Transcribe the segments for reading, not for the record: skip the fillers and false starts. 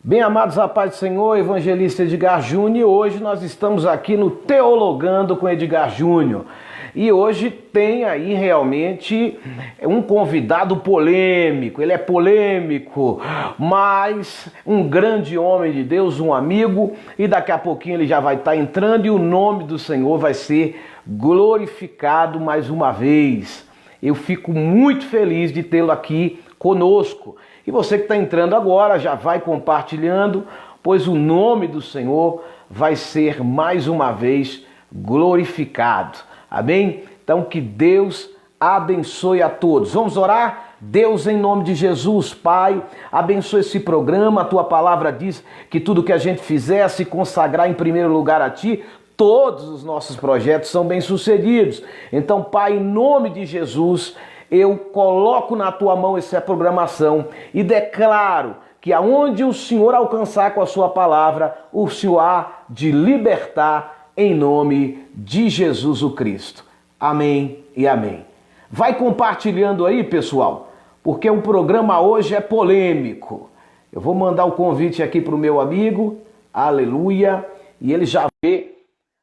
Bem, amados, a paz do Senhor, evangelista Edgar Júnior, e hoje nós estamos aqui no Teologando com Edgar Júnior. E hoje tem aí realmente um convidado polêmico, ele é polêmico, mas um grande homem de Deus, um amigo, e daqui a pouquinho ele já vai estar entrando e o nome do Senhor vai ser glorificado mais uma vez. Eu fico muito feliz de tê-lo aqui conosco. E você que está entrando agora, já vai compartilhando, pois o nome do Senhor vai ser mais uma vez glorificado. Amém? Então que Deus abençoe a todos. Vamos orar? Deus, em nome de Jesus, Pai, abençoe esse programa. A Tua palavra diz que tudo que a gente fizer, se consagrar em primeiro lugar a Ti, todos os nossos projetos são bem-sucedidos. Então, Pai, em nome de Jesus, eu coloco na Tua mão essa programação e declaro que aonde o Senhor alcançar com a Sua palavra, o Senhor há de libertar em nome de Jesus o Cristo. Amém e amém. Vai compartilhando aí, pessoal, porque o programa hoje é polêmico. Eu vou mandar o convite aqui para o meu amigo, aleluia, e ele já vê,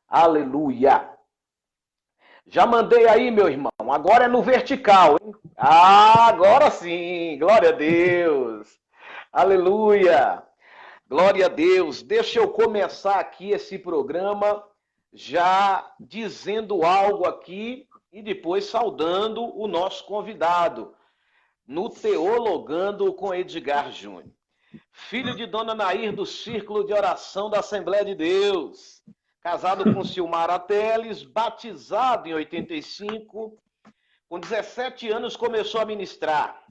aleluia. Já mandei aí, meu irmão. Agora é no vertical, hein? Ah, agora sim. Glória a Deus. Aleluia. Glória a Deus. Deixa eu começar aqui esse programa já dizendo algo aqui e depois saudando o nosso convidado no Teologando com Edgar Júnior. Filho de Dona Nair do Círculo de Oração da Assembleia de Deus. Casado com Silmara Teles, batizado em 85, com 17 anos começou a ministrar.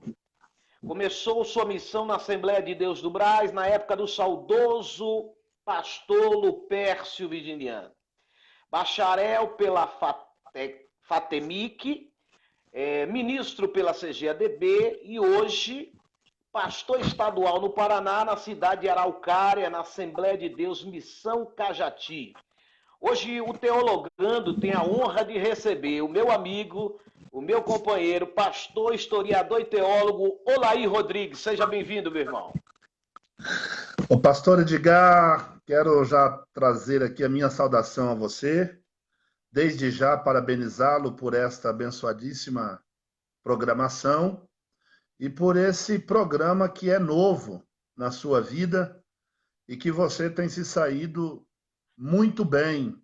Começou sua missão na Assembleia de Deus do Brás, na época do saudoso pastor Lupércio Virginiano. Bacharel pela FATEMIC, ministro pela CGADB e hoje pastor estadual no Paraná, na cidade de Araucária, na Assembleia de Deus Missão Cajati. Hoje o Teologando tem a honra de receber o meu amigo, o meu companheiro, pastor, historiador e teólogo, Olair Rodrigues. Seja bem-vindo, meu irmão. O pastor Edgar, quero já trazer aqui a minha saudação a você, desde já parabenizá-lo por esta abençoadíssima programação e por esse programa que é novo na sua vida e que você tem se saído muito bem.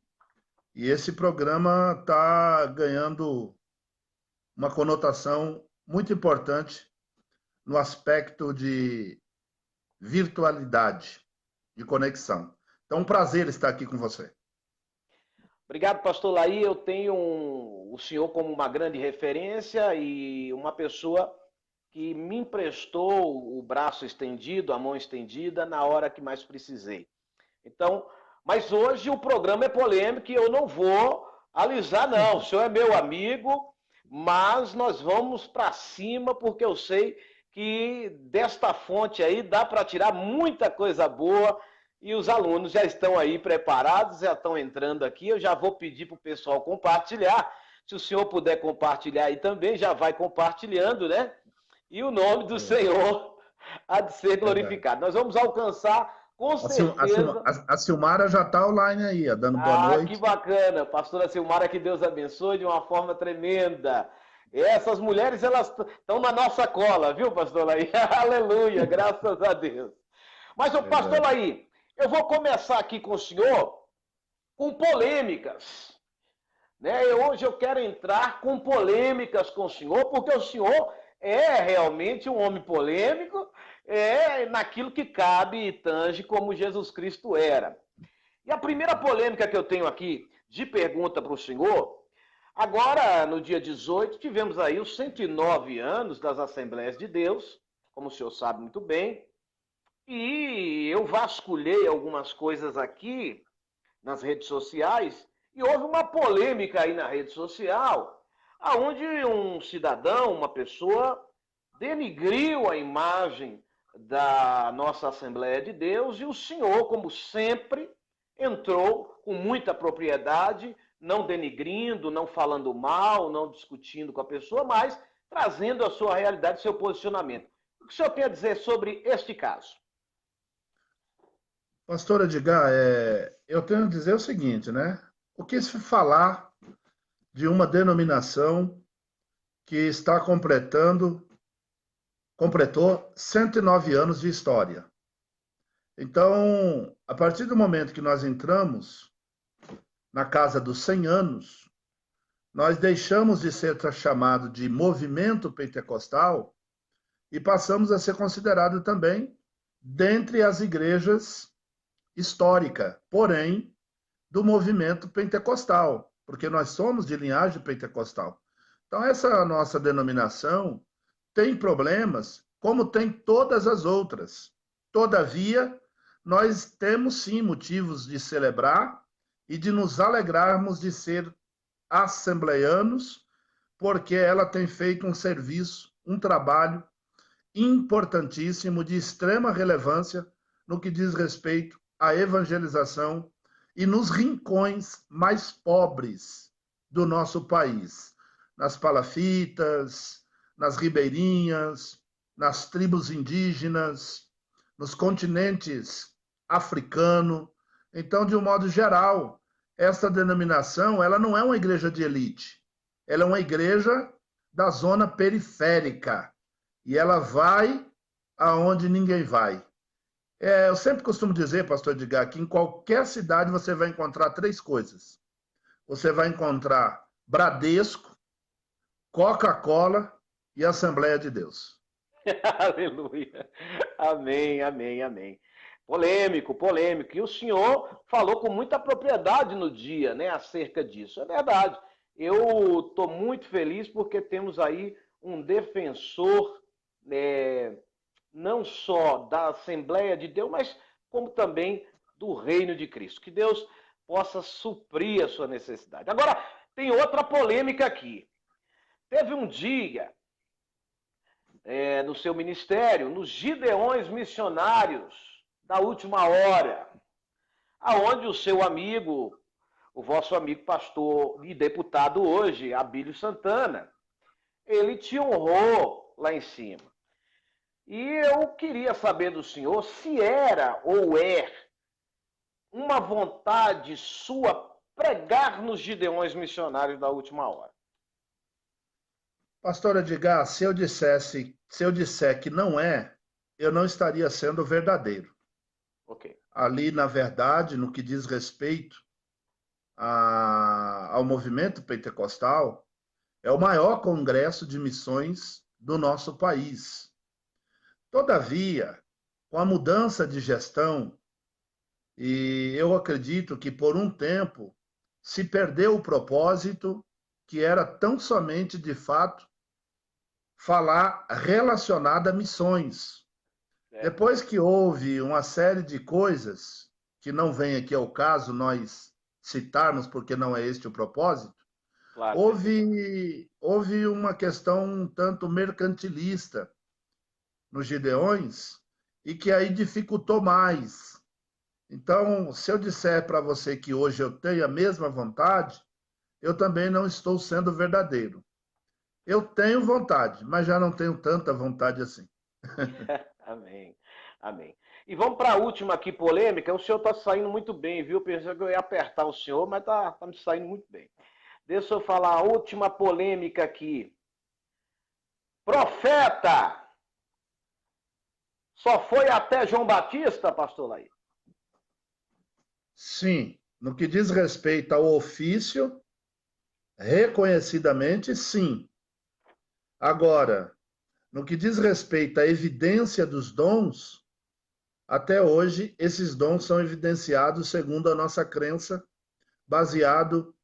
E esse programa está ganhando uma conotação muito importante no aspecto de virtualidade, de conexão. Então, um prazer estar aqui com você. Obrigado, pastor Laí. Eu tenho o senhor como uma grande referência e uma pessoa que me emprestou o braço estendido, a mão estendida, na hora que mais precisei. Então, mas hoje o programa é polêmico e eu não vou alisar, não. O senhor é meu amigo, mas nós vamos para cima porque eu sei que desta fonte aí dá para tirar muita coisa boa e os alunos já estão aí preparados, já estão entrando aqui. Eu já vou pedir para o pessoal compartilhar. Se o senhor puder compartilhar aí também, já vai compartilhando, né? E o nome do Senhor há de ser glorificado. Nós vamos alcançar, com certeza. A Silmara já está online aí, dando boa Que noite. bacana. Pastora Silmara, que Deus abençoe de uma forma tremenda. Essas mulheres, elas estão na nossa cola, viu, pastor Laí? Aleluia, graças a Deus. Mas, o pastor Laí, eu vou começar aqui com o senhor com polêmicas. Né? Hoje eu quero entrar com polêmicas com o senhor, porque o senhor é realmente um homem polêmico, naquilo que cabe e tange como Jesus Cristo era. E a primeira polêmica que eu tenho aqui de pergunta para o senhor, agora no dia 18 tivemos aí os 109 anos das Assembleias de Deus, como o senhor sabe muito bem, e eu vasculhei algumas coisas aqui nas redes sociais e houve uma polêmica aí na rede social, aonde um cidadão, uma pessoa, denigriu a imagem da nossa Assembleia de Deus e o senhor, como sempre, entrou com muita propriedade, não denigrindo, não falando mal, não discutindo com a pessoa, mas trazendo a sua realidade, seu posicionamento. O que o senhor tem a dizer sobre este caso? Pastor Edgar, eu tenho a dizer o seguinte, né? O que se falar de uma denominação que completou 109 anos de história. Então, a partir do momento que nós entramos na casa dos 100 anos, nós deixamos de ser chamado de movimento pentecostal e passamos a ser considerado também dentre as igrejas históricas, porém, do movimento pentecostal, porque nós somos de linhagem pentecostal. Então, essa nossa denominação tem problemas, como tem todas as outras. Todavia, nós temos sim motivos de celebrar e de nos alegrarmos de ser assembleianos, porque ela tem feito um serviço, um trabalho importantíssimo, de extrema relevância no que diz respeito à evangelização e nos rincões mais pobres do nosso país, nas palafitas, nas ribeirinhas, nas tribos indígenas, nos continentes africano. Então, de um modo geral, esta denominação, ela não é uma igreja de elite, ela é uma igreja da zona periférica, e ela vai aonde ninguém vai. Eu sempre costumo dizer, pastor Edgar, que em qualquer cidade você vai encontrar três coisas. Você vai encontrar Bradesco, Coca-Cola e Assembleia de Deus. Aleluia. Amém, amém, amém. Polêmico, polêmico. E o senhor falou com muita propriedade no dia, né, acerca disso. É verdade. Eu estou muito feliz porque temos aí um defensor, não só da Assembleia de Deus, mas como também do Reino de Cristo. Que Deus possa suprir a sua necessidade. Agora, tem outra polêmica aqui. Teve um dia no seu ministério, nos Gideões Missionários da Última Hora, aonde o seu amigo, o vosso amigo pastor e deputado hoje, Abílio Santana, ele te honrou lá em cima. E eu queria saber do senhor se era ou é uma vontade sua pregar nos Gideões Missionários da Última Hora. Pastor Edgar, se eu disser que não é, eu não estaria sendo verdadeiro. Ok. Ali, na verdade, no que diz respeito ao movimento pentecostal, é o maior congresso de missões do nosso país. Todavia, com a mudança de gestão, e eu acredito que por um tempo se perdeu o propósito, que era tão somente, de fato, falar relacionado a missões. Depois que houve uma série de coisas, que não vem aqui ao caso nós citarmos, porque não é este o propósito, Claro. houve uma questão um tanto mercantilista nos Gideões, e que aí dificultou mais. Então, se eu disser para você que hoje eu tenho a mesma vontade, eu também não estou sendo verdadeiro. Eu tenho vontade, mas já não tenho tanta vontade assim. Amém, amém. E vamos para a última aqui, polêmica. O senhor está saindo muito bem, viu? Pensei que eu ia apertar o senhor, mas tá me saindo muito bem. Deixa eu falar a última polêmica aqui. Profeta! Só foi até João Batista, pastor Laí? Sim, no que diz respeito ao ofício, reconhecidamente, sim. Agora, no que diz respeito à evidência dos dons, até hoje, esses dons são evidenciados segundo a nossa crença, baseado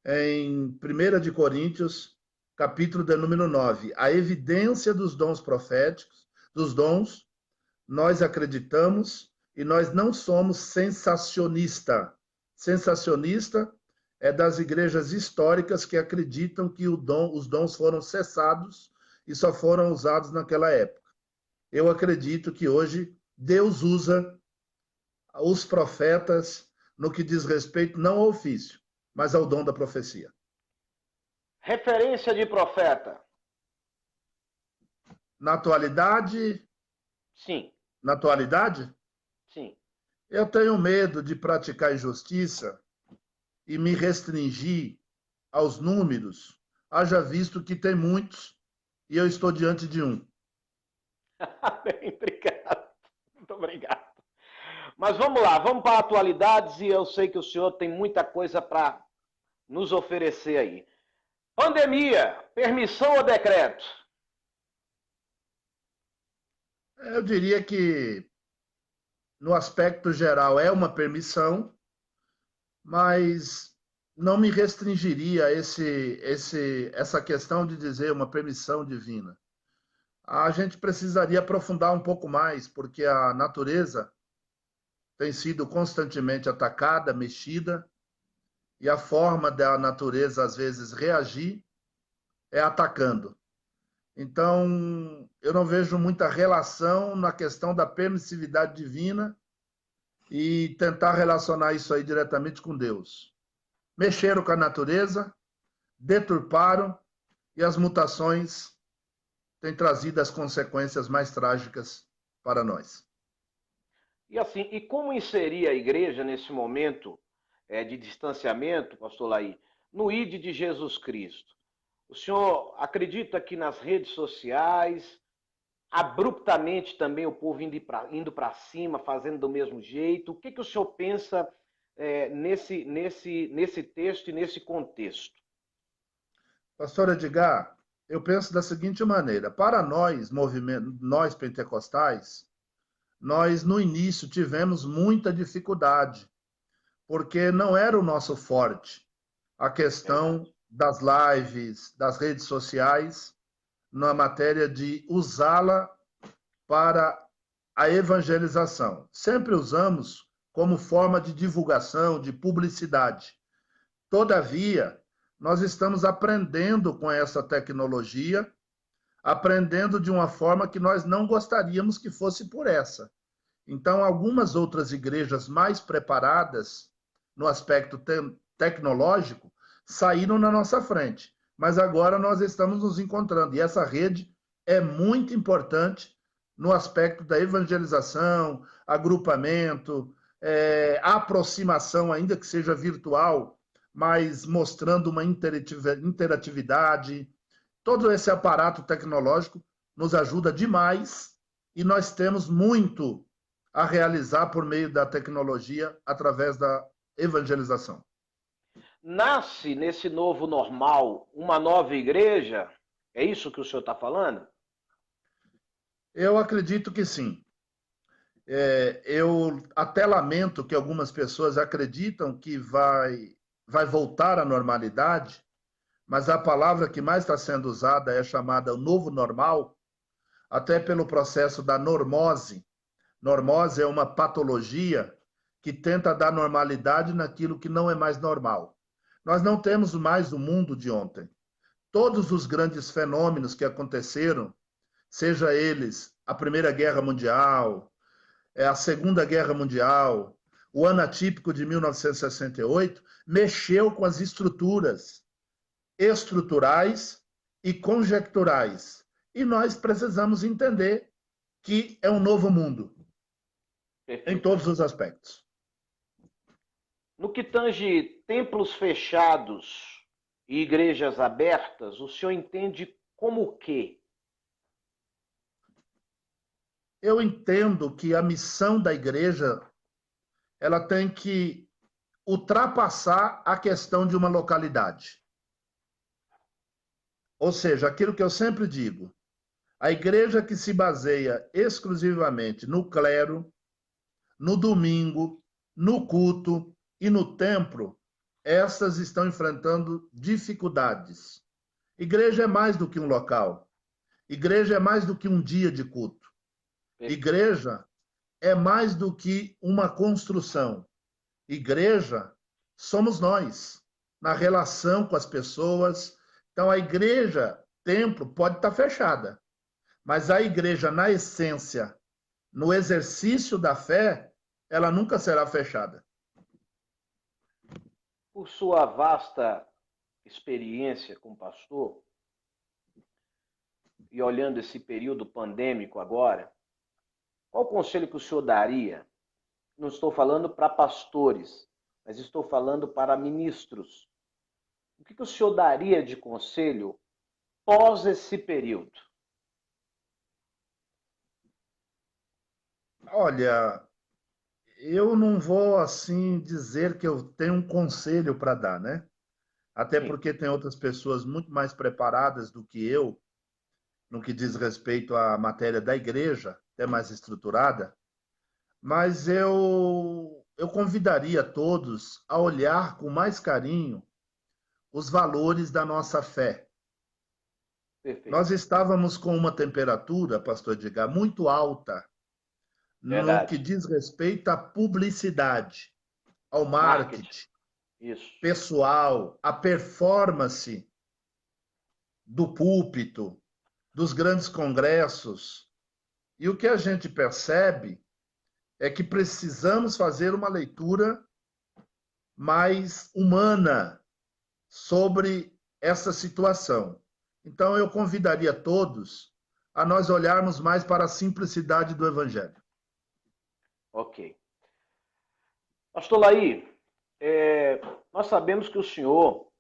em 1 de Coríntios, capítulo de número 9. A evidência dos dons proféticos, dos dons, nós acreditamos e nós não somos sensacionista. Sensacionista é das igrejas históricas que acreditam que os dons foram cessados e só foram usados naquela época. Eu acredito que hoje Deus usa os profetas no que diz respeito não ao ofício, mas ao dom da profecia. Referência de profeta? Na atualidade? Sim. Na atualidade? Sim. Eu tenho medo de praticar injustiça e me restringir aos números, haja visto que tem muitos e eu estou diante de um. Bem, obrigado. Muito obrigado. Mas vamos lá, vamos para atualidades e eu sei que o senhor tem muita coisa para nos oferecer aí. Pandemia, permissão ou decreto? Eu diria que, no aspecto geral, é uma permissão, mas não me restringiria a essa questão de dizer uma permissão divina. A gente precisaria aprofundar um pouco mais, porque a natureza tem sido constantemente atacada, mexida, e a forma da natureza, às vezes, reagir é atacando. Então, eu não vejo muita relação na questão da permissividade divina e tentar relacionar isso aí diretamente com Deus. Mexeram com a natureza, deturparam e as mutações têm trazido as consequências mais trágicas para nós. E assim, e como inserir a igreja nesse momento de distanciamento, pastor Laí, no ID de Jesus Cristo? O senhor acredita que nas redes sociais, abruptamente também o povo indo para cima, fazendo do mesmo jeito? O que, que o senhor pensa nesse texto e nesse contexto? Pastor Edgar, eu penso da seguinte maneira: para nós, nós pentecostais, nós no início tivemos muita dificuldade, porque não era o nosso forte a questão Verdade. das lives, das redes sociais, na matéria de usá-la para a evangelização. Sempre usamos como forma de divulgação, de publicidade. Todavia, nós estamos aprendendo com essa tecnologia, aprendendo de uma forma que nós não gostaríamos que fosse por essa. Então, algumas outras igrejas mais preparadas no aspecto tecnológico saíram na nossa frente. Mas agora nós estamos nos encontrando. E essa rede é muito importante no aspecto da evangelização, agrupamento, aproximação, ainda que seja virtual, mas mostrando uma interatividade. Todo esse aparato tecnológico nos ajuda demais e nós temos muito a realizar por meio da tecnologia através da evangelização. Nasce nesse novo normal uma nova igreja? É isso que o senhor está falando? Eu acredito que sim. Eu até lamento que algumas pessoas acreditam que vai voltar à normalidade, mas a palavra que mais está sendo usada é chamada o novo normal, até pelo processo da normose. Normose é uma patologia que tenta dar normalidade naquilo que não é mais normal. Nós não temos mais o mundo de ontem. Todos os grandes fenômenos que aconteceram, seja eles a Primeira Guerra Mundial, a Segunda Guerra Mundial, o ano atípico de 1968, mexeu com as estruturas estruturais e conjecturais. E nós precisamos entender que é um novo mundo, em todos Perfeitamente. os aspectos. No que tange templos fechados e igrejas abertas, o senhor entende como o quê? Eu entendo que a missão da igreja ela tem que ultrapassar a questão de uma localidade. Ou seja, aquilo que eu sempre digo, a igreja que se baseia exclusivamente no clero, no domingo, no culto e no templo, essas estão enfrentando dificuldades. Igreja é mais do que um local. Igreja é mais do que um dia de culto. Perfeito. Igreja é mais do que uma construção. Igreja somos nós, na relação com as pessoas. Então, a igreja, templo, pode estar fechada, mas a igreja, na essência, no exercício da fé, ela nunca será fechada. Por sua vasta experiência como pastor, e olhando esse período pandêmico agora, qual o conselho que o senhor daria não estou falando para pastores, mas estou falando para ministros. O que o senhor daria de conselho pós esse período? Olha, eu não vou assim dizer que eu tenho um conselho para dar, né? Até Sim, porque tem outras pessoas muito mais preparadas do que eu no que diz respeito à matéria da igreja, até mais estruturada, mas eu convidaria todos a olhar com mais carinho os valores da nossa fé. perfeito. Nós estávamos com uma temperatura, pastor Edgar, muito alta no que Verdade. diz respeito à publicidade, ao Marketing. marketing Isso. pessoal, à performance do púlpito, dos grandes congressos. E o que a gente percebe é que precisamos fazer uma leitura mais humana sobre essa situação. Então, eu convidaria todos a nós olharmos mais para a simplicidade do Evangelho. Ok. Pastor Laí, nós sabemos que o senhor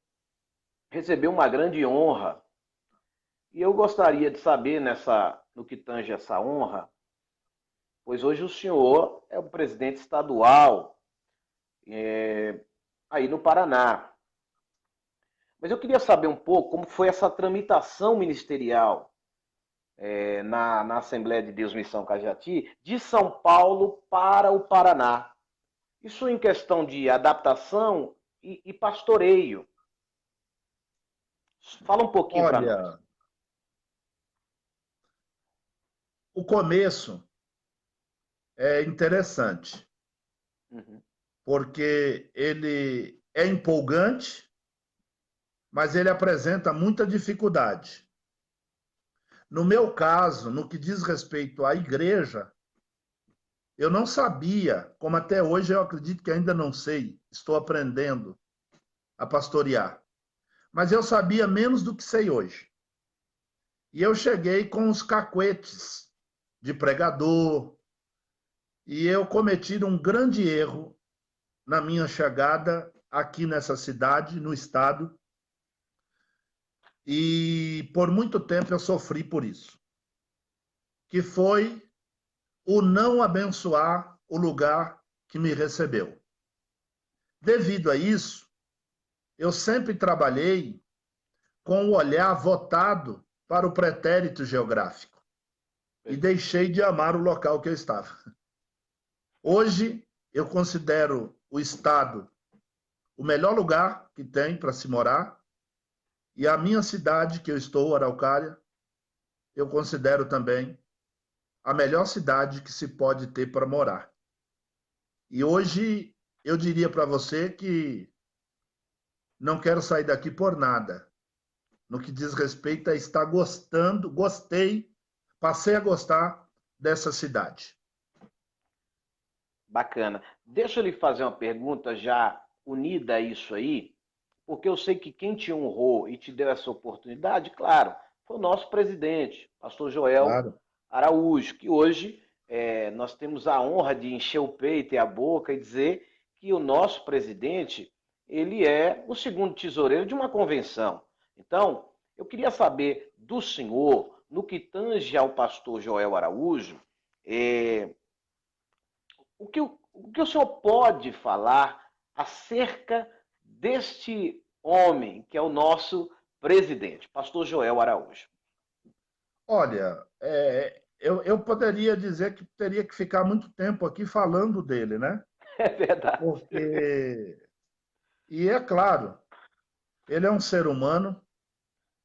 recebeu uma grande honra e eu gostaria de saber no que tange essa honra, pois hoje o senhor é o presidente estadual aí no Paraná. Mas eu queria saber um pouco como foi essa tramitação ministerial na Assembleia de Deus Missão Cajati, de São Paulo para o Paraná. Isso em questão de adaptação e pastoreio. Fala um pouquinho para nós. Olha, o começo é interessante, Uhum. porque ele é empolgante, mas ele apresenta muita dificuldade. No meu caso, no que diz respeito à igreja, eu não sabia, como até hoje eu acredito que ainda não sei, estou aprendendo a pastorear. Mas eu sabia menos do que sei hoje. E eu cheguei com os cacuetes de pregador, e eu cometi um grande erro na minha chegada aqui nessa cidade, no estado, e por muito tempo eu sofri por isso, que foi o não abençoar o lugar que me recebeu. Devido a isso, eu sempre trabalhei com o olhar voltado para o pretérito geográfico e Perfeito. deixei de amar o local que eu estava. Hoje, eu considero o estado o melhor lugar que tem para se morar e a minha cidade, que eu estou, Araucária, eu considero também a melhor cidade que se pode ter para morar. E hoje eu diria para você que não quero sair daqui por nada. No que diz respeito a estar gostando, gostei, passei a gostar dessa cidade. Bacana. Deixa eu lhe fazer uma pergunta já unida a isso aí, porque eu sei que quem te honrou e te deu essa oportunidade, claro, foi o nosso presidente, pastor Joel Claro. Araújo, que hoje nós temos a honra de encher o peito e a boca e dizer que o nosso presidente, ele é o segundo tesoureiro de uma convenção. Então, eu queria saber do senhor, no que tange ao pastor Joel Araújo, é, o que o senhor pode falar acerca deste homem que é o nosso presidente, pastor Joel Araújo? Olha, eu poderia dizer que teria que ficar muito tempo aqui falando dele, né? É verdade. Porque, e é claro, ele é um ser humano,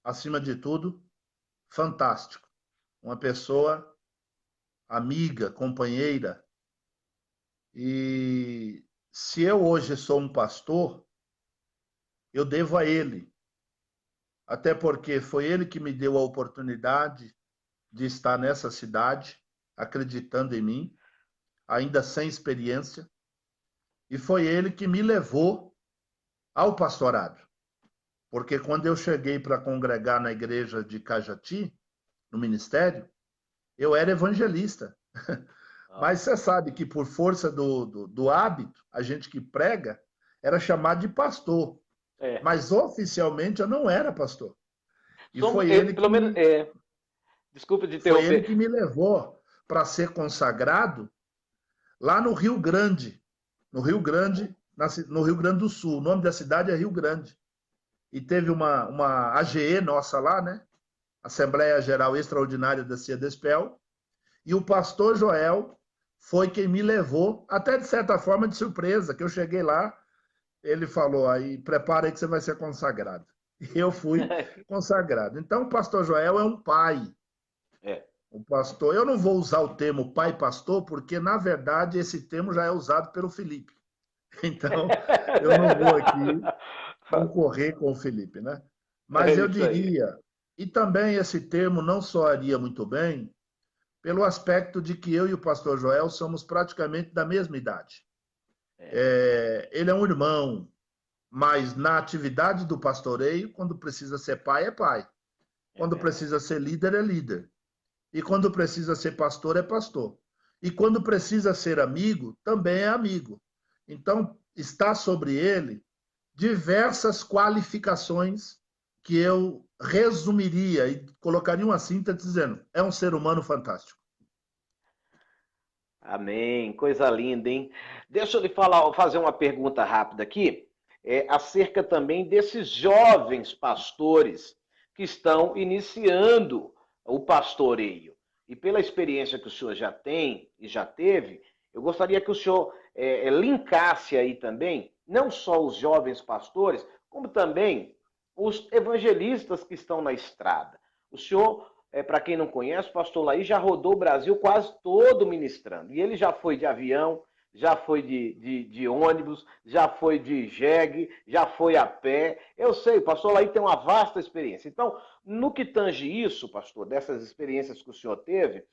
acima de tudo, fantástico. Uma pessoa amiga, companheira. E se eu hoje sou um pastor, eu devo a ele. Até porque foi ele que me deu a oportunidade de estar nessa cidade, acreditando em mim, ainda sem experiência. E foi ele que me levou ao pastorado. Porque quando eu cheguei para congregar na igreja de Cajati, no ministério, eu era evangelista. Mas você sabe que por força do hábito, a gente que prega era chamado de pastor. É. Mas oficialmente eu não era pastor. E Somos, pelo menos, desculpa te foi ele interromper. que me levou para ser consagrado lá no Rio Grande, no Rio Grande do Sul. O nome da cidade é Rio Grande. E teve uma AGE nossa lá, né? Assembleia Geral Extraordinária da CIADESPEL, e o pastor Joel foi quem me levou, até de certa forma de surpresa, que eu cheguei lá, ele falou, aí, prepara aí que você vai ser consagrado. E eu fui consagrado. Então, o pastor Joel é um pai. É. O pastor, eu não vou usar o termo pai pastor, porque, na verdade, esse termo já é usado pelo Felipe. Então, eu não vou aqui concorrer com o Felipe, né? É Mas eu isso aí. diria, e também esse termo não soaria muito bem, pelo aspecto de que eu e o pastor Joel somos praticamente da mesma idade. Ele é um irmão, mas na atividade do pastoreio, quando precisa ser pai, é pai. É Quando verdade. precisa ser líder, é líder. E quando precisa ser pastor, é pastor. E quando precisa ser amigo, também é amigo. Então, está sobre ele diversas qualificações que eu resumiria e colocaria uma síntese dizendo: é um ser humano fantástico. Amém. Coisa linda, hein? Deixa eu lhe falar, fazer uma pergunta rápida aqui, acerca também desses jovens pastores que estão iniciando o pastoreio. E pela experiência que o senhor já tem e já teve, eu gostaria que o senhor linkasse aí também, não só os jovens pastores, como também os evangelistas que estão na estrada. O senhor, para quem não conhece, o pastor Laí já rodou o Brasil quase todo ministrando. E ele já foi de avião, já foi de ônibus, já foi de jegue, já foi a pé. Eu sei, o pastor Laí tem uma vasta experiência. Então, no que tange isso, pastor, dessas experiências que o senhor teve,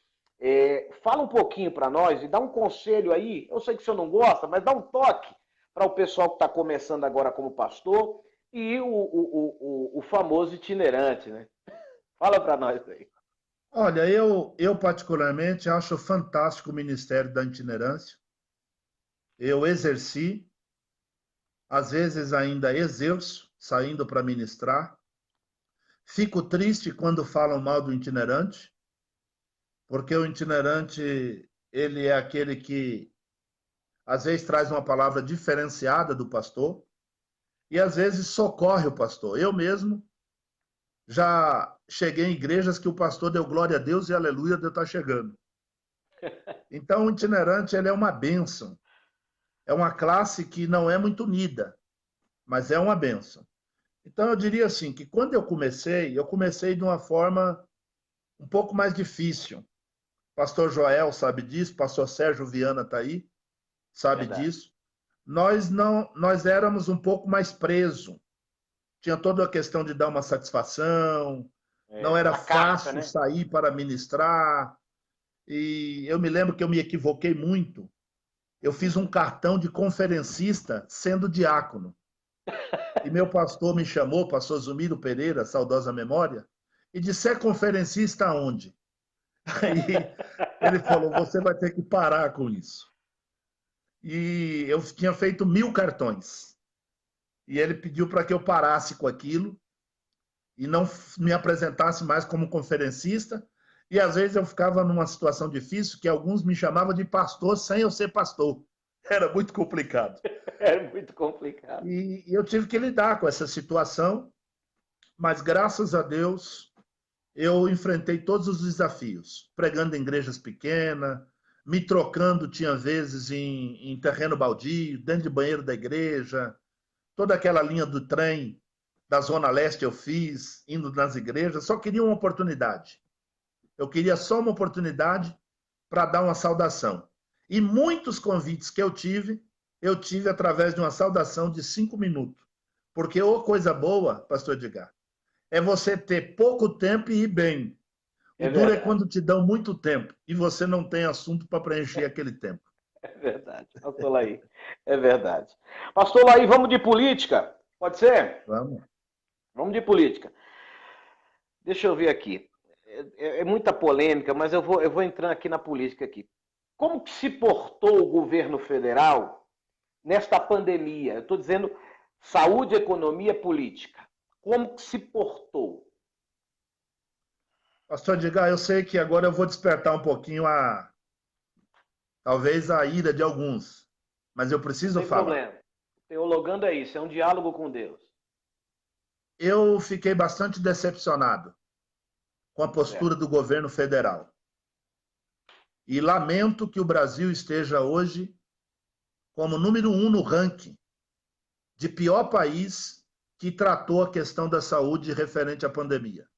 fala um pouquinho para nós e dá um conselho aí. Eu sei que o senhor não gosta, mas dá um toque para o pessoal que está começando agora como pastor e o famoso itinerante, né? Fala para nós aí. Olha, eu particularmente acho fantástico o Ministério da Itinerância. Eu exerci, às vezes ainda exerço, saindo para ministrar. Fico triste quando falam mal do itinerante, porque o itinerante, ele é aquele que às vezes traz uma palavra diferenciada do pastor e às vezes socorre o pastor. Eu mesmo já cheguei em igrejas que o pastor deu glória a Deus e aleluia de eu estar chegando. Então, o itinerante ele é uma bênção. É uma classe que não é muito unida, mas é uma bênção. Então, eu diria assim, que quando eu comecei de uma forma um pouco mais difícil. Pastor Joel sabe disso, pastor Sérgio Viana está aí, sabe Verdade. disso. Nós éramos um pouco mais presos. Tinha toda a questão de dar uma satisfação, não era Na casca, fácil né? sair para ministrar. E eu me lembro que eu me equivoquei muito. Eu fiz um cartão de conferencista sendo diácono. E meu pastor me chamou, pastor Zumiro Pereira, saudosa memória, e disse: é conferencista aonde? Aí ele falou: você vai ter que parar com isso. E eu tinha feito 1000 cartões. E ele pediu para que eu parasse com aquilo e não me apresentasse mais como conferencista. E às vezes eu ficava numa situação difícil que alguns me chamavam de pastor sem eu ser pastor. Era muito complicado. É muito complicado. E eu tive que lidar com essa situação, mas graças a Deus eu enfrentei todos os desafios, pregando em igrejas pequenas, me trocando, tinha vezes, em terreno baldio, dentro de banheiro da igreja, toda aquela linha do trem da Zona Leste eu fiz, indo nas igrejas, só queria uma oportunidade. Eu queria só uma oportunidade para dar uma saudação. E muitos convites que eu tive através de uma saudação de 5 minutos. Porque, ô coisa boa, pastor Edgar, é você ter pouco tempo e ir bem. O É duro é verdade. quando te dão muito tempo e você não tem assunto para preencher aquele tempo. É verdade. Pastor Laí. É verdade. Pastor Laí, vamos de política? Pode ser? Vamos. Vamos de política. Deixa eu ver aqui. É muita polêmica, mas eu vou entrando aqui na política aqui. como que se portou o governo federal nesta pandemia? Eu estou dizendo saúde, economia, política. Como que se portou? Pastor Edgar, eu sei que agora eu vou despertar um pouquinho talvez a ira de alguns, mas eu preciso Sem falar. problema. Teologando é isso, é um diálogo com Deus. Eu fiquei bastante decepcionado com a postura Certo. do governo federal. E lamento que o Brasil esteja hoje como número 1 no ranking de pior país que tratou a questão da saúde referente à pandemia.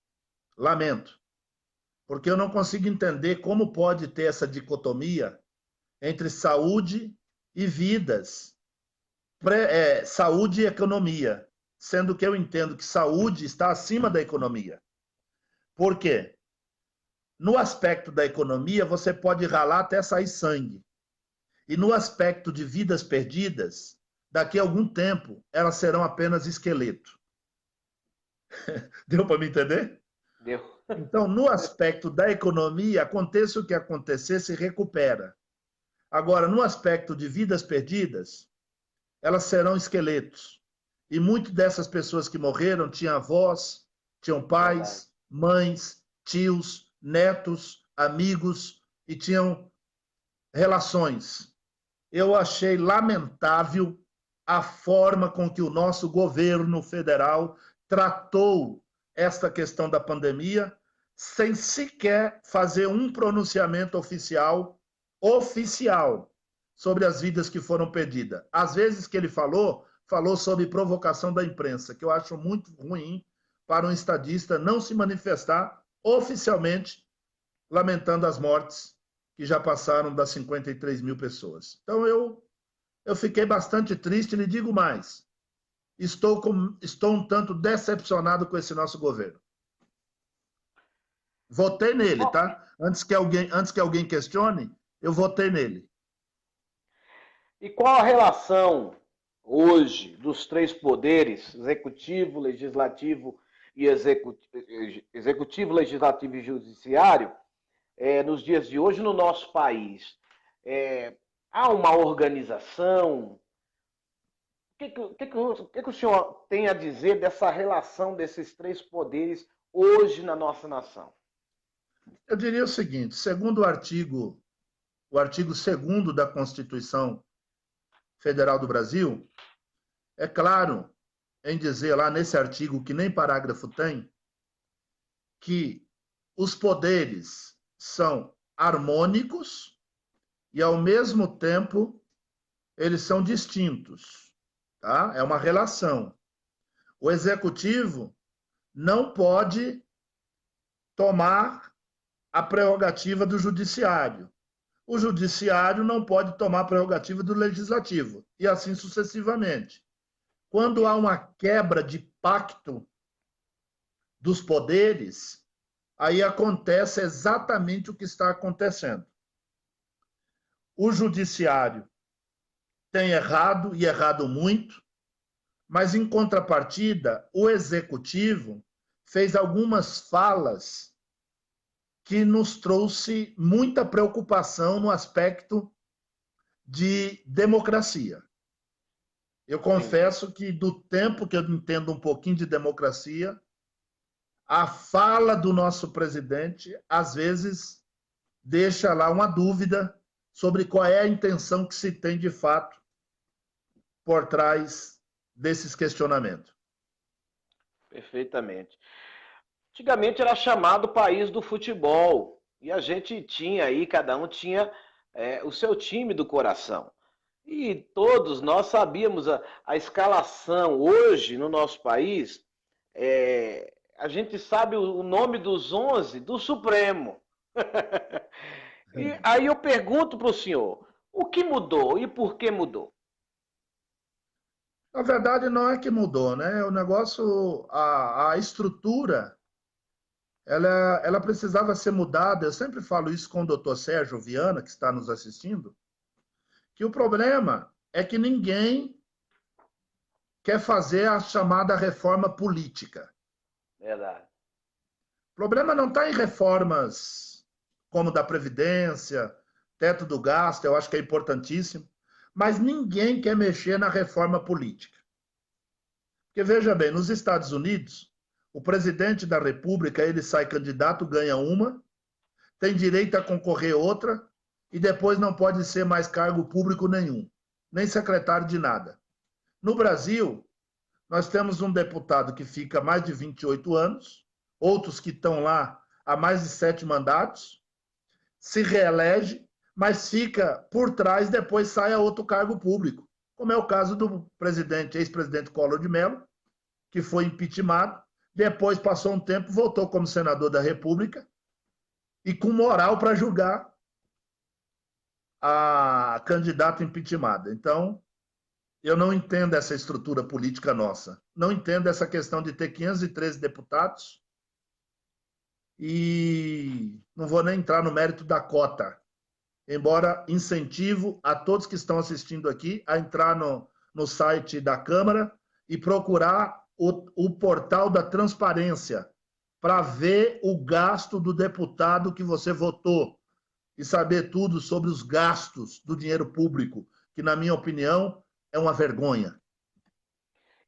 Lamento, porque eu não consigo entender como pode ter essa dicotomia entre saúde e vidas, saúde e economia, sendo que eu entendo que saúde está acima da economia. Por quê? No aspecto da economia, você pode ralar até sair sangue. E no aspecto de vidas perdidas, daqui a algum tempo, elas serão apenas esqueleto. Deu para me entender? Deu. Então, no aspecto da economia, aconteça o que acontecer, se recupera. Agora, no aspecto de vidas perdidas, elas serão esqueletos. E muitas dessas pessoas que morreram tinham avós, tinham Verdade. pais, mães, tios, netos, amigos e tinham relações. Eu achei lamentável a forma com que o nosso governo federal tratou esta questão da pandemia, sem sequer fazer um pronunciamento oficial, sobre as vidas que foram perdidas. Às vezes que ele falou sobre provocação da imprensa, que eu acho muito ruim para um estadista não se manifestar oficialmente lamentando as mortes que já passaram das 53 mil pessoas. Então eu fiquei bastante triste e lhe digo mais. Estou um tanto decepcionado com esse nosso governo. Votei nele, tá? Antes que alguém questione, eu votei nele. E qual a relação hoje dos três poderes, executivo, legislativo e executivo, legislativo e judiciário, nos dias de hoje no nosso país? Há uma organização? O que o senhor tem a dizer dessa relação desses três poderes hoje na nossa nação? Eu diria o seguinte, segundo o artigo 2º da Constituição Federal do Brasil, é claro em dizer lá nesse artigo, que nem parágrafo tem, que os poderes são harmônicos e, ao mesmo tempo, eles são distintos. Tá? É uma relação. O executivo não pode tomar a prerrogativa do judiciário. O judiciário não pode tomar a prerrogativa do legislativo, e assim sucessivamente. Quando há uma quebra de pacto dos poderes, aí acontece exatamente o que está acontecendo. O judiciário tem errado, e errado muito, mas, em contrapartida, o executivo fez algumas falas que nos trouxe muita preocupação no aspecto de democracia. Eu confesso que, do tempo que eu entendo um pouquinho de democracia, a fala do nosso presidente, às vezes, deixa lá uma dúvida sobre qual é a intenção que se tem de fato por trás desses questionamentos. Perfeitamente. Antigamente era chamado país do futebol. E a gente tinha aí, cada um tinha o seu time do coração. E todos nós sabíamos a escalação. Hoje, no nosso país, a gente sabe o nome dos 11 do Supremo. E aí eu pergunto para o senhor, o que mudou e por que mudou? Na verdade, não é que mudou, né? O negócio, a estrutura, ela precisava ser mudada. Eu sempre falo isso com o doutor Sérgio Viana, que está nos assistindo, que o problema é que ninguém quer fazer a chamada reforma política. Verdade. O problema não está em reformas como da Previdência, teto do gasto, eu acho que é importantíssimo, mas ninguém quer mexer na reforma política. Porque, veja bem, nos Estados Unidos, o presidente da República, ele sai candidato, ganha uma, tem direito a concorrer outra, e depois não pode ser mais cargo público nenhum, nem secretário de nada. No Brasil, nós temos um deputado que fica há mais de 28 anos, outros que estão lá há mais de 7 mandatos, se reelege, mas fica por trás, depois sai a outro cargo público, como é o caso do presidente, ex-presidente Collor de Mello, que foi impeachmentado, depois passou um tempo, voltou como senador da República e com moral para julgar a candidata impeachmentada. Então, eu não entendo essa estrutura política nossa. Não entendo essa questão de ter 513 deputados e não vou nem entrar no mérito da cota, embora incentivo a todos que estão assistindo aqui a entrar no site da Câmara e procurar o portal da transparência para ver o gasto do deputado que você votou e saber tudo sobre os gastos do dinheiro público, que, na minha opinião, é uma vergonha.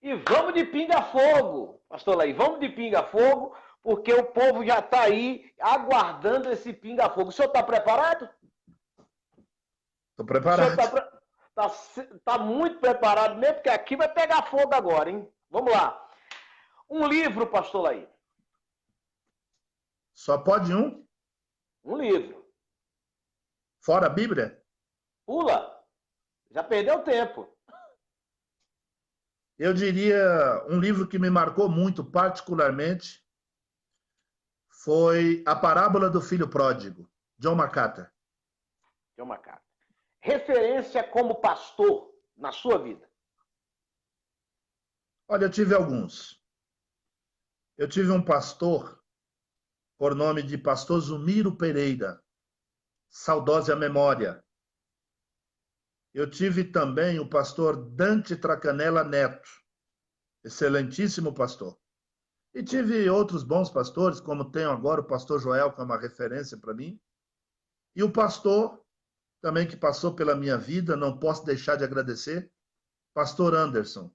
E vamos de pinga-fogo, pastor Laí, vamos de pinga-fogo, porque o povo já está aí aguardando esse pinga-fogo. O senhor está preparado? Estou preparado. Tá muito preparado mesmo, porque aqui vai pegar fogo agora, hein? Vamos lá. Um livro, pastor Laí. Só pode um? Um livro. Fora a Bíblia? Pula. Já perdeu tempo. Eu diria, um livro que me marcou muito, particularmente, foi A Parábola do Filho Pródigo, John MacArthur. John MacArthur. Referência como pastor na sua vida? Olha, eu tive alguns. Eu tive um pastor, por nome de Pastor Zumiro Pereira, saudosa memória. Eu tive também o pastor Dante Tracanella Neto, excelentíssimo pastor. E tive outros bons pastores, como tenho agora o pastor Joel, que é uma referência para mim. E o pastor, também que passou pela minha vida, não posso deixar de agradecer, pastor Anderson.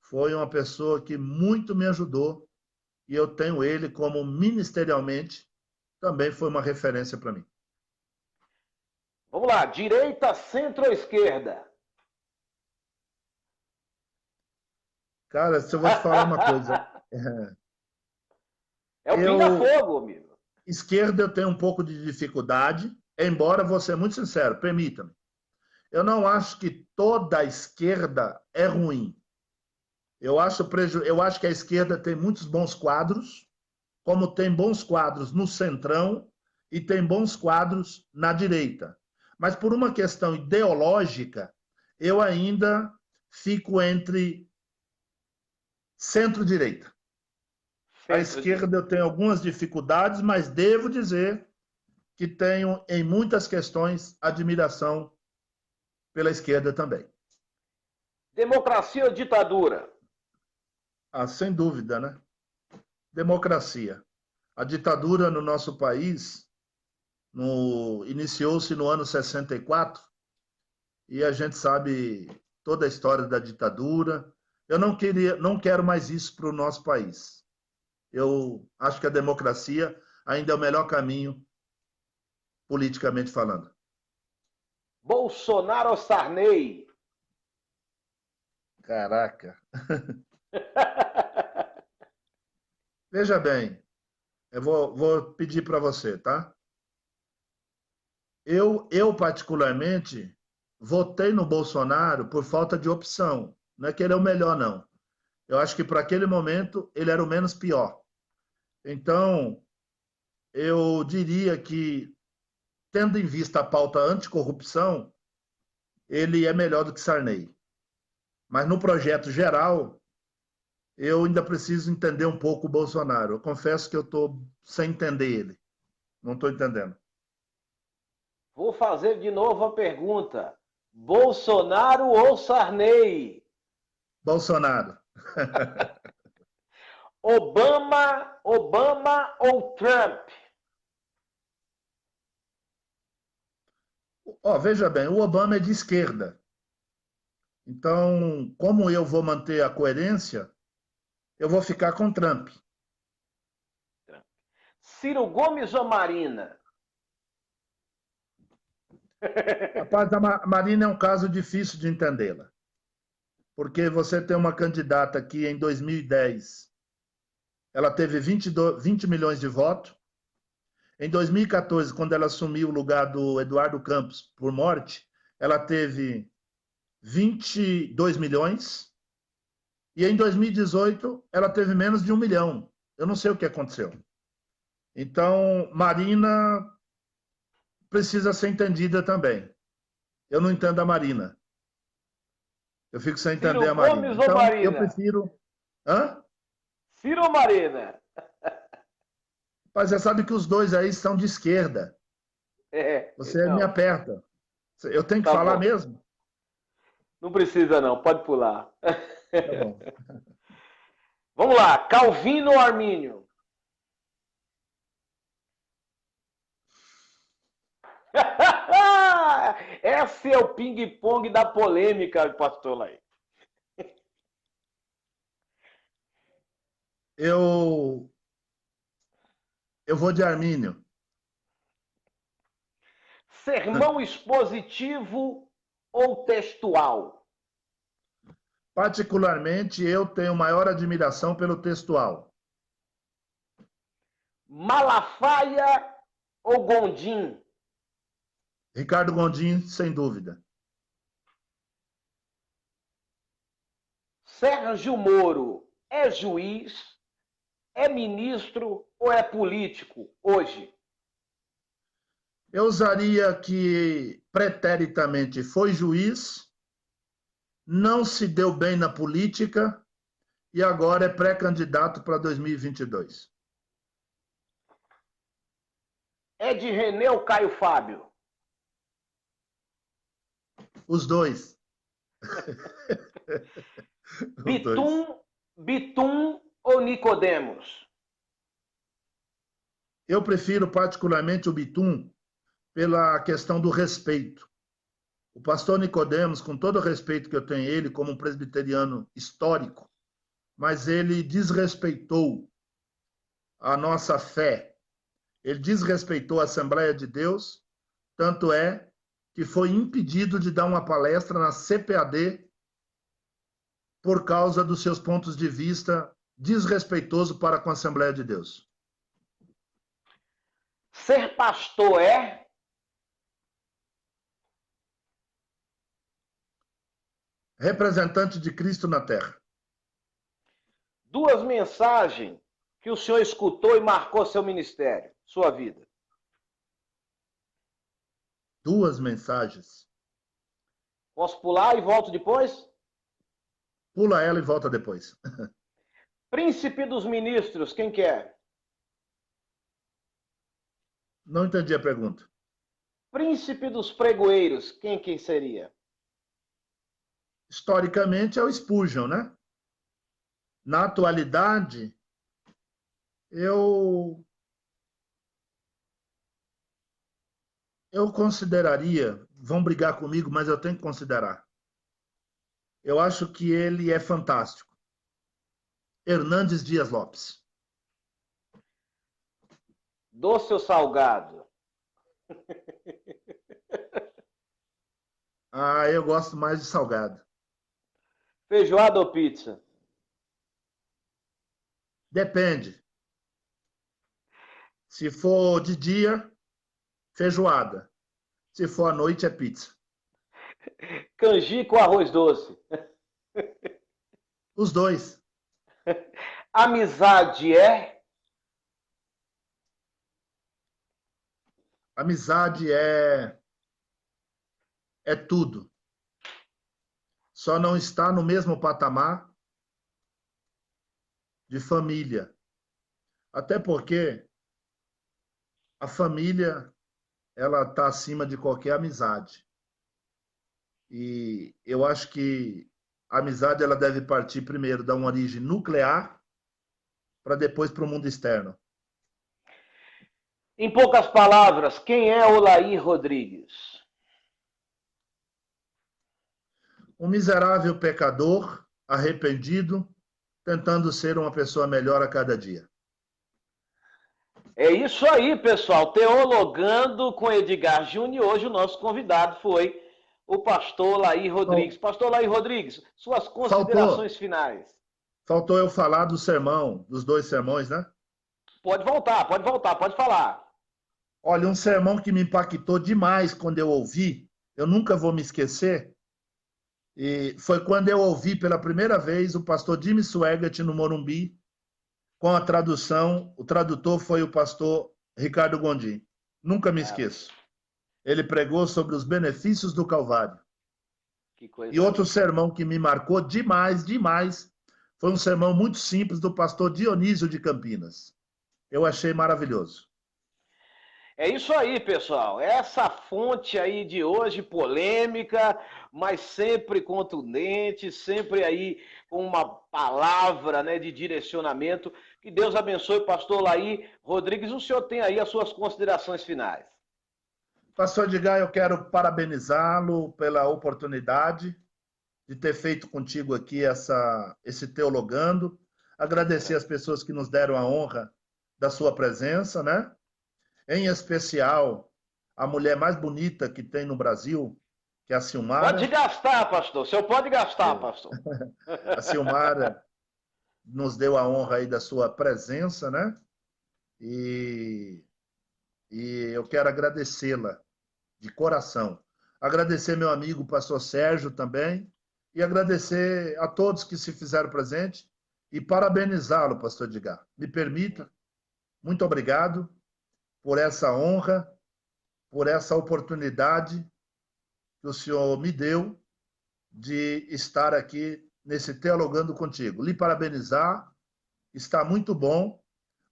Foi uma pessoa que muito me ajudou e eu tenho ele como ministerialmente, também foi uma referência para mim. Vamos lá, direita, centro ou esquerda? Cara, se eu vou te falar uma coisa. É o pinga-fogo, amigo. Esquerda eu tenho um pouco de dificuldade, embora vou ser muito sincero, permita-me. Eu não acho que toda a esquerda é ruim. Eu acho que a esquerda tem muitos bons quadros, como tem bons quadros no centrão e tem bons quadros na direita. Mas por uma questão ideológica, eu ainda fico entre centro-direita. A esquerda eu tenho algumas dificuldades, mas devo dizer que tenho, em muitas questões, admiração pela esquerda também. Democracia ou ditadura? Ah, sem dúvida, né? Democracia. A ditadura no nosso país iniciou-se no ano 64 e a gente sabe toda a história da ditadura. Eu não quero mais isso para o nosso país. Eu acho que a democracia ainda é o melhor caminho, politicamente falando. Bolsonaro ou Sarney? Caraca. Veja bem, eu vou pedir para você, tá? Eu particularmente, votei no Bolsonaro por falta de opção. Não é que ele é o melhor, não. Eu acho que para aquele momento ele era o menos pior. Então, eu diria que, tendo em vista a pauta anticorrupção, ele é melhor do que Sarney. Mas no projeto geral, eu ainda preciso entender um pouco o Bolsonaro. Eu confesso que eu estou sem entender ele. Não estou entendendo. Vou fazer de novo a pergunta. Bolsonaro ou Sarney? Bolsonaro. Obama ou Trump? Ó, veja bem, o Obama é de esquerda. Então, como eu vou manter a coerência, eu vou ficar com Trump. Ciro Gomes ou Marina? Rapaz, a Marina é um caso difícil de entendê-la, porque você tem uma candidata que em 2010 ela teve 20 milhões de votos. Em 2014, quando ela assumiu o lugar do Eduardo Campos por morte, ela teve 22 milhões. E em 2018, ela teve menos de 1 milhão. Eu não sei o que aconteceu. Então, Marina precisa ser entendida também. Eu não entendo a Marina. Eu fico sem entender Ciro a Marina. Gomes ou Então, eu Marina? prefiro. Hã? Ciro ou Marina? Mas você sabe que os dois aí são de esquerda. Você me Então, aperta. Eu tenho que tá falar bom. mesmo? Não precisa não, pode pular. Tá bom. Vamos lá, Calvino ou Armínio? Esse é o ping-pong da polêmica, pastor Laí. Eu, eu vou de Armínio. Sermão expositivo ou textual? Particularmente, eu tenho maior admiração pelo textual. Malafaia ou Gondim? Ricardo Gondim, sem dúvida. Sérgio Moro é juiz, é ministro ou é político hoje? Eu usaria que preteritamente foi juiz, não se deu bem na política e agora é pré-candidato para 2022. É de René ou Caio Fábio? Os dois. Os dois. Bitum ou Nicodemos? Eu prefiro particularmente o Bitum pela questão do respeito. O pastor Nicodemos, com todo o respeito que eu tenho a ele como um presbiteriano histórico, mas ele desrespeitou a nossa fé. Ele desrespeitou a Assembleia de Deus, tanto é que foi impedido de dar uma palestra na CPAD por causa dos seus pontos de vista desrespeitoso para com a Assembleia de Deus. Ser pastor é? Representante de Cristo na Terra. Duas mensagens que o senhor escutou e marcou seu ministério, sua vida. Duas mensagens. Posso pular e volto depois? Pula ela e volta depois. Príncipe dos ministros, quem que é? Não entendi a pergunta. Príncipe dos pregoeiros, quem seria? Historicamente é o Spurgeon, né? Na atualidade, eu consideraria, vão brigar comigo, mas eu tenho que considerar. Eu acho que ele é fantástico. Hernandes Dias Lopes. Doce ou salgado? Ah, eu gosto mais de salgado. Feijoada ou pizza? Depende. Se for de dia, feijoada. Se for à noite, é pizza. Canjica ou arroz doce? Os dois. Amizade é? Amizade é tudo. Só não está no mesmo patamar de família. Até porque a família ela está acima de qualquer amizade. E eu acho que a amizade ela deve partir primeiro da uma origem nuclear para depois para o mundo externo. Em poucas palavras, quem é Olaí Rodrigues? um miserável pecador, arrependido, tentando ser uma pessoa melhor a cada dia. É isso aí, pessoal. Teologando com Edgar Júnior. Hoje o nosso convidado foi o pastor Laí Rodrigues. Bom, Pastor Laí Rodrigues, suas faltou, considerações finais. faltou eu falar do sermão, dos dois sermões, né? Pode voltar, pode falar. Olha, um sermão que me impactou demais quando eu ouvi, eu nunca vou me esquecer, e foi quando eu ouvi pela primeira vez o pastor Jimmy Swaggart no Morumbi, com a tradução, o tradutor foi o pastor Ricardo Gondim. Nunca me Ah, esqueço. Ele pregou sobre os benefícios do Calvário. que E coisa outro linda. sermão que me marcou demais, demais, foi um sermão muito simples do pastor Dionísio de Campinas. Eu achei maravilhoso. É isso aí, pessoal. Essa fonte aí de hoje, polêmica, mas sempre contundente, sempre aí com uma palavra, né, de direcionamento. Que Deus abençoe, pastor Laí Rodrigues. O senhor tem aí as suas considerações finais. Pastor Edgar, eu quero parabenizá-lo pela oportunidade de ter feito contigo aqui esse teologando. Agradecer as pessoas que nos deram a honra da sua presença, né? Em especial, a mulher mais bonita que tem no Brasil, que é a Pode Silmara. gastar, pastor. O senhor pode gastar, pastor. A Silmara nos deu a honra aí da sua presença, né? E, e eu quero agradecê-la de coração. Agradecer meu amigo pastor Sérgio também e agradecer a todos que se fizeram presente e parabenizá-lo, pastor Edgar. Me permita, muito obrigado por essa honra, por essa oportunidade que o senhor me deu de estar aqui nesse Teologando contigo. Lhe parabenizar, está muito bom.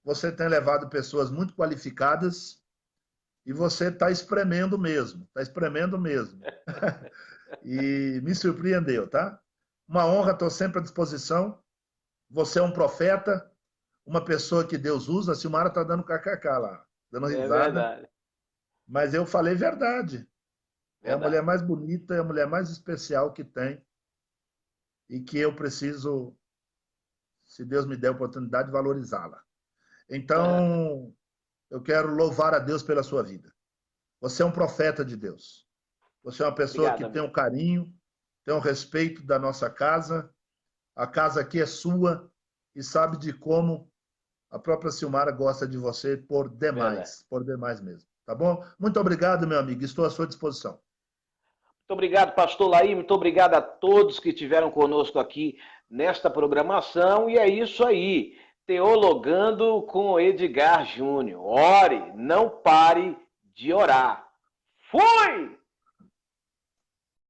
Você tem levado pessoas muito qualificadas e você está espremendo mesmo, está espremendo mesmo. E me surpreendeu, tá? Uma honra, estou sempre à disposição. Você é um profeta, uma pessoa que Deus usa. A Silmara está dando kkk lá, dando É risada, verdade, mas eu falei verdade. É a mulher verdade. mais bonita, é a mulher mais especial que tem e que eu preciso, se Deus me der a oportunidade, valorizá-la. Então, eu quero louvar a Deus pela sua vida. Você é um profeta de Deus. Você é uma pessoa que Obrigado, tem amigo. um carinho, tem um respeito da nossa casa. A casa aqui é sua e sabe de como a própria Silmara gosta de você Verdade. por demais mesmo. Tá bom? Muito obrigado, meu amigo. Estou à sua disposição. Muito obrigado, pastor Laí. Muito obrigado a todos que estiveram conosco aqui nesta programação. E é isso aí. Teologando com Edgar Júnior. Ore, não pare de orar. Fui!